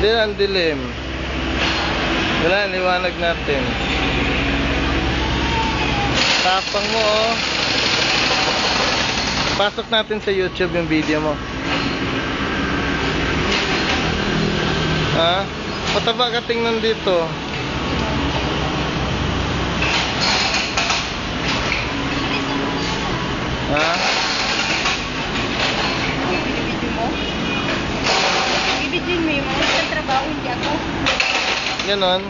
Hindi, ang dilim. Wala, liwanag natin. Tapang mo, oh. Pasok natin sa YouTube yung video mo. Ha? Pataba ka tingnan dito. Ha? Ibibidyo mo? Ibibidyo mo yung mga trabaho, hindi ako. Ganon.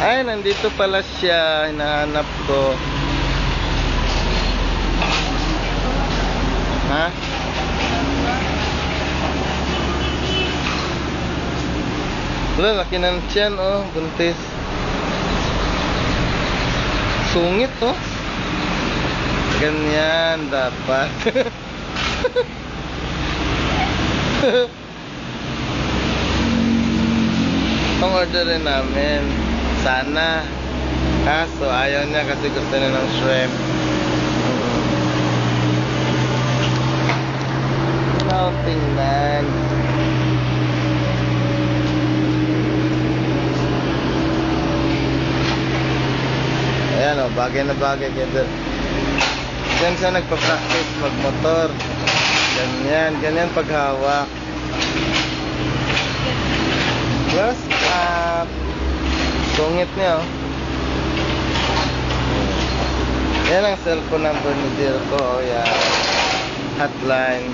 Ay, nandito pala siya. Hinahanap ko. Ha? Wala, laki ng tiyan, oh. Buntis. Sungit, oh. Ganyan dapat. Itong orderin namin. Sana. Kaso ayaw niya kasi gusto niya ng shrimp. Tingnan. Ayan, oh, bagay na bagay. Diyan siya nagpa-practice magmotor. Ganyan paghawak. Close up. Sungit niya, oh. Yan ang cellphone number ni Dirko, oh, yan. Hotline.